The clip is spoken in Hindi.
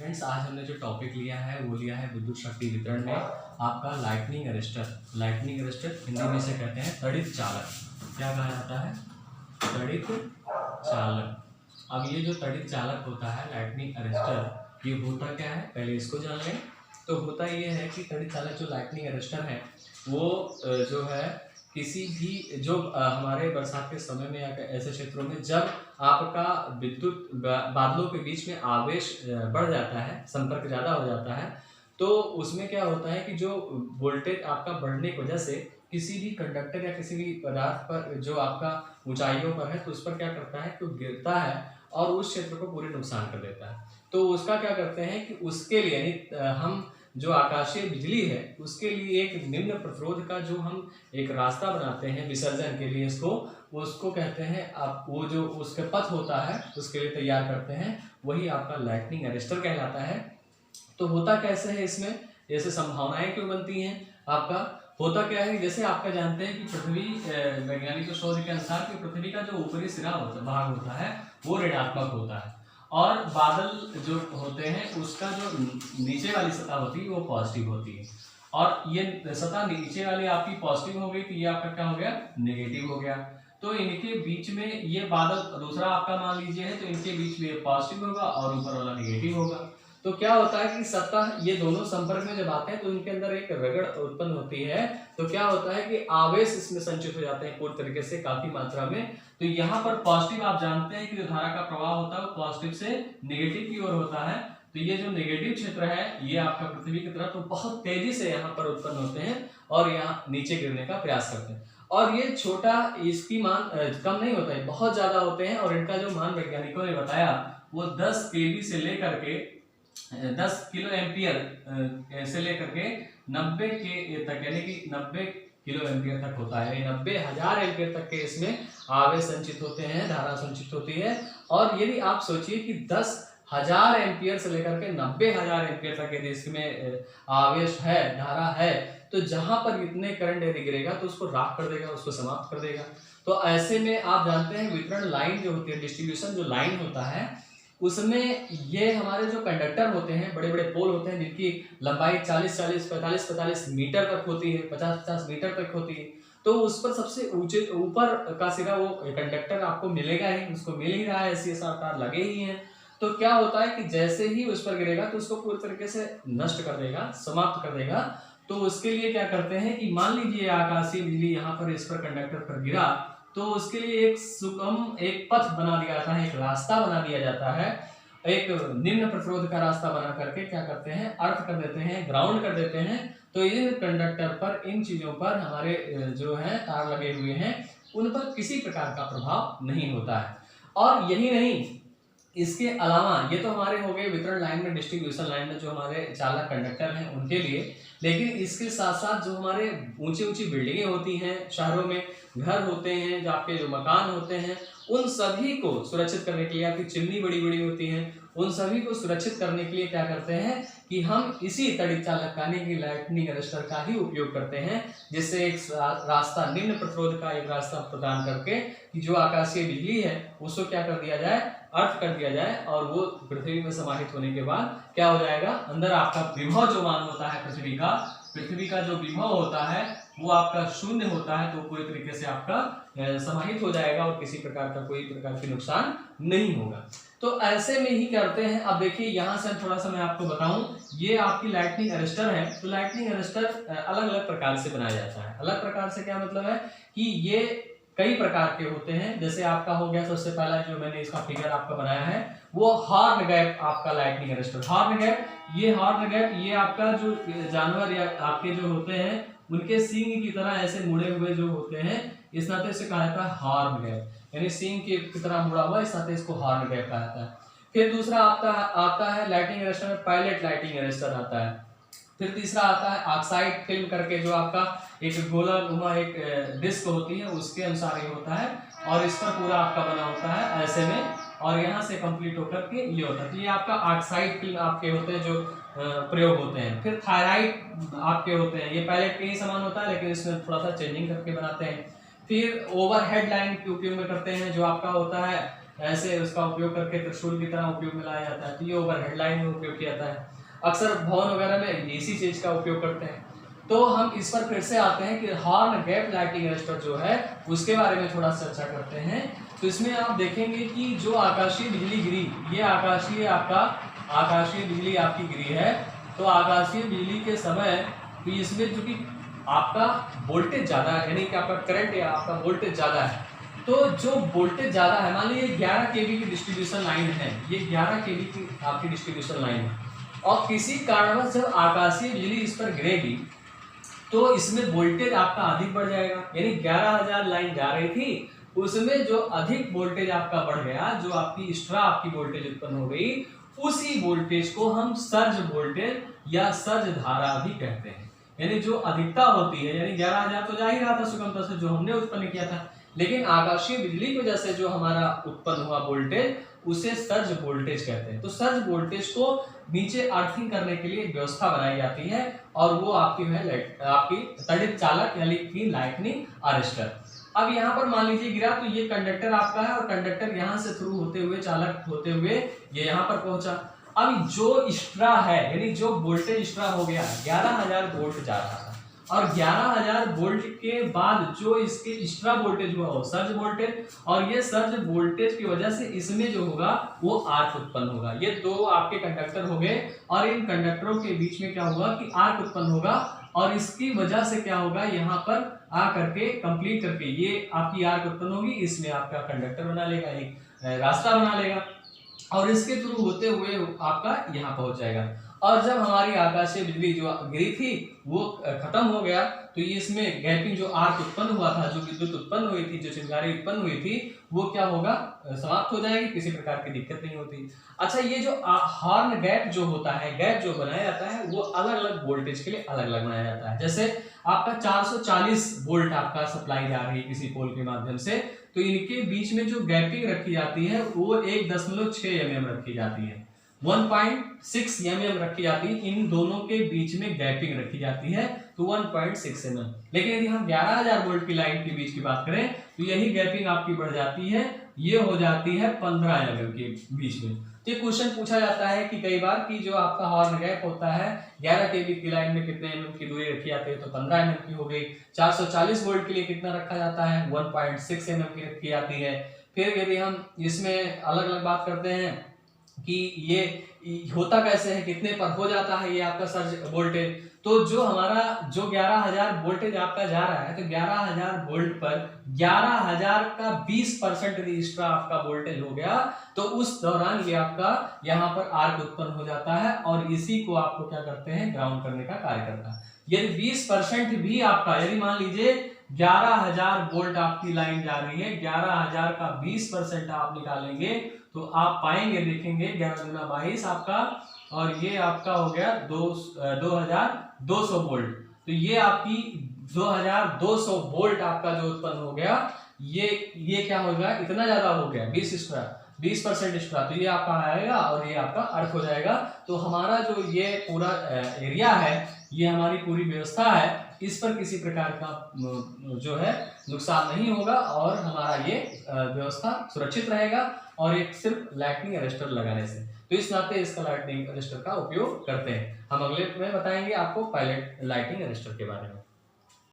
स्टूडेंट्स, आज हमने जो टॉपिक लिया है वो लिया है विद्युत शक्ति वितरण में आपका lightning arrester. Lightning arrester Hindi में से कहते हैं तड़ित चालक। क्या कहा जाता है? तड़ित चालक। अब ये जो तड़ित चालक होता है लाइटनिंग अरेस्टर, ये होता क्या है पहले इसको जान लें। तो होता ये है कि तड़ित चालक जो लाइटनिंग अरेस्टर है वो जो है किसी भी जो हमारे बरसात के समय में या ऐसे क्षेत्रों में जब आपका विद्युत बादलों के बीच में आवेश बढ़ जाता है, संपर्क ज़्यादा हो जाता है, तो उसमें क्या होता है कि जो वोल्टेज आपका बढ़ने की वजह से किसी भी कंडक्टर या किसी भी पदार्थ पर जो आपका ऊंचाइयों पर है तो उस पर क्या करता है कि वो गिरता है और उस क्षेत्र को पूरे नुकसान कर देता है। तो उसका क्या करते हैं कि उसके लिए यानी हम जो आकाशीय बिजली है उसके लिए एक निम्न प्रतिरोध का जो हम एक रास्ता बनाते हैं विसर्जन के लिए, उसको कहते हैं आप वो जो उसके पथ होता है उसके लिए तैयार करते हैं, वही आपका लाइटनिंग अरेस्टर कहलाता है। तो होता कैसे है इसमें, जैसे संभावनाएं क्यों बनती हैं, आपका होता क्या है जैसे आपका जानते हैं कि पृथ्वी वैज्ञानिक शोध के अनुसार कि पृथ्वी का जो ऊपरी सिरा होता भाग होता है वो ऋणात्मक होता है और बादल जो होते हैं उसका जो नीचे वाली सतह होती है वो पॉजिटिव होती है। और ये सतह नीचे वाली आपकी पॉजिटिव हो गई तो ये आपका क्या हो गया, नेगेटिव हो गया। तो इनके बीच में ये बादल दूसरा आपका मान लीजिए है तो इनके बीच में पॉजिटिव होगा और ऊपर वाला नेगेटिव होगा। तो क्या होता है कि सतह ये दोनों संपर्क में जब आते हैं तो इनके अंदर एक रगड़ उत्पन्न होती है। तो क्या होता है कि आवेश इसमें संचित हो जाते हैं पूरी तरीके से काफी मात्रा में। तो यहाँ पर पॉजिटिव आप जानते हैं कि जो धारा का प्रवाह होता है वो पॉजिटिव से नेगेटिव की ओर होता है। तो ये जो नेगेटिव क्षेत्र है ये आपका पृथ्वी की तरफ तो बहुत तेजी से यहाँ पर उत्पन्न होते हैं और यहाँ नीचे गिरने का प्रयास करते हैं। और ये छोटा इसकी मान कम नहीं होता है, बहुत ज्यादा होते हैं और इनका जो मान वैज्ञानिकों ने बताया वो 10 kV से लेकर के 10 किलो एम्पियर से लेकर के 90 के तक यानी कि 90 किलो एम्पियर तक होता है, 90,000 एम्पियर तक के इसमें आवेश संचित होते हैं, धारा संचित होती है। और यदि आप सोचिए कि 10,000 एम्पियर से लेकर के 90,000 एम्पियर तक यदि इसमें आवेश है, धारा है, तो जहां पर इतने करंट यदि गिरेगा तो उसको राख कर देगा, उसको समाप्त कर देगा। तो ऐसे में आप जानते हैं वितरण लाइन जो होती है, डिस्ट्रीब्यूशन जो लाइन होता है उसमें ये हमारे जो कंडक्टर होते हैं, बड़े बड़े पोल होते हैं जिनकी लंबाई 40-40, 45-45 मीटर तक होती है, 50-50 मीटर तक होती है। तो उस पर सबसे ऊंचे ऊपर का सिरा वो कंडक्टर आपको मिलेगा ही, उसको मिल ही रहा है, CSR तार लगे ही हैं। तो क्या होता है कि जैसे ही उस पर गिरेगा तो उसको पूरी तरीके से नष्ट कर देगा, समाप्त कर देगा। तो उसके लिए क्या करते हैं कि मान लीजिए आकाशीय बिजली यहाँ पर इस पर कंडक्टर पर गिरा तो उसके लिए एक सुगम एक पथ बना दिया जाता है, एक रास्ता बना दिया जाता है, एक निम्न प्रतिरोध का रास्ता बना करके क्या करते हैं, अर्थ कर देते हैं, ग्राउंड कर देते हैं। तो इन कंडक्टर पर, इन चीजों पर हमारे जो है तार लगे हुए हैं उन पर किसी प्रकार का प्रभाव नहीं होता है। और यही नहीं, इसके अलावा ये तो हमारे हो गए वितरण लाइन में, डिस्ट्रीब्यूशन लाइन में जो हमारे चालक कंडक्टर हैं उनके लिए, लेकिन इसके साथ साथ जो हमारे ऊंची ऊंची बिल्डिंगें होती हैं, शहरों में घर होते हैं, जो आपके जो मकान होते हैं, उन सभी को सुरक्षित करने के लिए, आपकी चिमनी बड़ी बड़ी होती हैं, उन सभी को सुरक्षित करने के लिए क्या करते हैं कि हम इसी तड़ित चालक यानी कि लाइटनिंग अरेस्टर का ही उपयोग करते हैं, जिससे एक रास्ता, निम्न प्रतिरोध का एक रास्ता प्रदान करके कि जो आकाशीय बिजली है उसको क्या कर दिया जाए, अर्थ कर दिया जाए और वो पृथ्वी में समाहित होने के बाद क्या हो जाएगा, अंदर आपका विभव जो मान होता है पृथ्वी का जो विभव होता है वो आपका शून्य होता है। तो पूरी तरीके से आपका समाहित हो जाएगा और किसी प्रकार का कोई प्रकार की नुकसान नहीं होगा। तो ऐसे में ही करते हैं। अब देखिए यहाँ से थोड़ा सा मैं आपको बताऊं, ये आपकी लाइटनिंग अरेस्टर है। तो लाइटनिंग अरेस्टर अलग अलग प्रकार से बनाया जाता है। अलग प्रकार से क्या मतलब है कि ये कई प्रकार के होते हैं। जैसे आपका हो गया सबसे पहला जो मैंने इसका फिगर आपका बनाया है वो हॉर्न गैप आपका लाइटनिंग अरेस्टर। हॉर्न गैप ये आपका जो जानवर या आपके जो होते हैं उनके सींग की तरह ऐसे मुड़े हुए जो होते हैं, इस नाते से कहा जाता है हॉर्न गैप, यानी सींग की तरह मुड़ा हुआ, इस नाते इसको हॉर्न गैप कहा जाता है। फिर दूसरा आता है लाइटिंग अरेस्टर में पायलट लाइटिंग अरेस्टर आता है। फिर तीसरा आता है ऑक्साइड फिल्म करके, जो आपका एक गोला नुमा एक डिस्क होती है उसके अनुसार ये होता है और इस पर पूरा आपका बना होता है ऐसे में, और यहाँ से कंप्लीट होकर के ये होता है। तो ये आपका ऑक्साइड फिल्म आपके होते हैं जो प्रयोग होते हैं। फिर थायराइड आपके होते हैं, ये पायलट के ही समान होता है लेकिन इसमें थोड़ा सा चेंजिंग करके बनाते हैं। फिर ओवरहेड लाइन के उपयोग में करते हैं, जो आपका होता है ऐसे उसका उपयोग करके त्रिशूल की तरह उपयोग में लाया जाता है। तो ये ओवरहेड लाइन में उपयोग किया जाता है। अक्सर भवन वगैरह में इसी चीज का उपयोग करते हैं। तो हम इस पर फिर से आते हैं कि हॉर्न गैप लाइटिंग अरेस्टर जो है उसके बारे में थोड़ा सा चर्चा करते हैं। तो इसमें आप देखेंगे कि जो आकाशीय बिजली गिरी, ये आकाशीय बिजली आपकी गिरी है। तो आकाशीय बिजली के समय तो इसमें जो कि आपका वोल्टेज ज्यादा है, यानी कि आपका करंट या आपका वोल्टेज ज्यादा है। तो जो वोल्टेज ज्यादा है, मान लीजिए 11 kV की डिस्ट्रीब्यूशन लाइन है, ये 11 kV की आपकी डिस्ट्रीब्यूशन लाइन है, और किसी कारणवश जब आकाशीय बिजली इस पर गिरेगी तो इसमें वोल्टेज आपका अधिक बढ़ जाएगा। यानी 11,000 लाइन जा रही थी, उसमें जो अधिक वोल्टेज आपका बढ़ गया, जो आपकी एक्स्ट्रा आपकी वोल्टेज उत्पन्न हो गई, उसी वोल्टेज को हम सर्ज वोल्टेज या सर्ज धारा भी कहते हैं। यानी जो अधिकता होती है, यानी 11,000 तो जा ही रहा था सुगमता से, जो हमने उत्पन्न किया था, लेकिन आकाशीय बिजली की वजह से जो हमारा उत्पन्न हुआ वोल्टेज, उसे सर्ज वोल्टेज कहते हैं। तो सर्ज वोल्टेज को नीचे अर्थिंग करने के लिए व्यवस्था बनाई जाती है, और वो आपकी है आपकी तड़ित चालक यानी कि लाइटनिंग अरेस्टर। अब यहाँ पर मान लीजिए गिरा, तो ये कंडक्टर आपका है, और कंडक्टर यहाँ से थ्रू होते हुए, चालक होते हुए ये यहाँ पर पहुंचा। अब जो एक्स्ट्रा है, यानी जो वोल्टेज एक्स्ट्रा हो गया, 11,000 वोल्ट जा रहा था, और 11,000 वोल्ट के बाद जो इसके एक्स्ट्रा वोल्टेज हुआ वो सर्ज वोल्टेज, और ये सर्ज वोल्टेज की वजह से इसमें जो होगा वो आर्क उत्पन्न होगा। ये दो आपके कंडक्टर हो गए, और इन कंडक्टरों के बीच में क्या होगा कि आर्क उत्पन्न होगा, और इसकी वजह से क्या होगा, यहाँ पर आ करके कंप्लीट करके ये आपकी आर्क उत्पन्न होगी, इसमें आपका कंडक्टर बना लेगा, एक रास्ता बना लेगा, और इसके थ्रू होते हुए आपका यहाँ पहुंच जाएगा। और जब हमारी आकाशीय बिजली जो गिरी थी वो खत्म हो गया, तो ये इसमें गैपिंग जो आर्क उत्पन्न हुआ था, जो विद्युत उत्पन्न हुई थी, जो चिंगारी उत्पन्न हुई थी, वो क्या होगा, समाप्त हो जाएगी, किसी प्रकार की दिक्कत नहीं होती। अच्छा, ये जो हॉर्न गैप जो होता है, गैप जो बनाया जाता है, वो अलग अलग वोल्टेज के लिए अलग अलग बनाया जाता है। जैसे आपका 440 वोल्ट आपका सप्लाई जा रही है किसी पोल के माध्यम से, तो इनके बीच में जो गैपिंग रखी जाती है वो 1.6 mm रखी जाती है, 1.6 mm रखी जाती है, इन दोनों के बीच में गैपिंग रखी जाती है, तो 1.6 mm। लेकिन यदि हम 11,000 वोल्ट की लाइन के बीच की बात करें, तो यही गैपिंग आपकी बढ़ जाती है, ये हो जाती है 15 mm के बीच में। तो ये क्वेश्चन पूछा जाता है कि कई बार कि जो आपका हॉर्न गैप होता है 11 kV की लाइन में कितने mm की दूरी रखी जाती है, तो 15 mm की हो गई। 440 वोल्ट के लिए कितना रखा जाता है, 1.6 mm की रखी जाती है। फिर यदि हम इसमें अलग अलग बात करते हैं कि ये होता कैसे है, कितने पर हो जाता है ये आपका सर्ज वोल्टेज, तो जो हमारा जो 11,000 वोल्टेज आपका जा रहा है, तो 11,000 वोल्ट पर 11,000 का 20% यदि एक्स्ट्रा आपका वोल्टेज हो गया, तो उस दौरान ये आपका यहाँ पर आर्क उत्पन्न हो जाता है, और इसी को आपको क्या करते हैं, ग्राउंड करने का कार्य करता है। यदि 20% भी आपका, यदि मान लीजिए 11,000 वोल्ट आपकी लाइन जा रही है, 11,000 का 20% आप निकालेंगे, तो आप पाएंगे, देखेंगे 11 गुना 22 आपका, और ये आपका हो गया 2,200 वोल्ट। तो ये आपकी 2,200 वोल्ट आपका जो उत्पन्न हो गया, ये क्या हो गया, इतना ज्यादा हो गया, 20% एक्स्ट्रा, तो ये आपका आएगा, और ये आपका अर्थ हो जाएगा। तो हमारा जो ये पूरा एरिया है, ये हमारी पूरी व्यवस्था है, इस पर किसी प्रकार का जो है नुकसान नहीं होगा, और हमारा ये व्यवस्था सुरक्षित रहेगा, और एक सिर्फ लाइटनिंग अरेस्टर लगाने से। तो इस नाते इसका लाइटनिंग अरेस्टर का उपयोग करते हैं। हम अगले में बताएंगे आपको पायलट लाइटनिंग अरेस्टर के बारे में।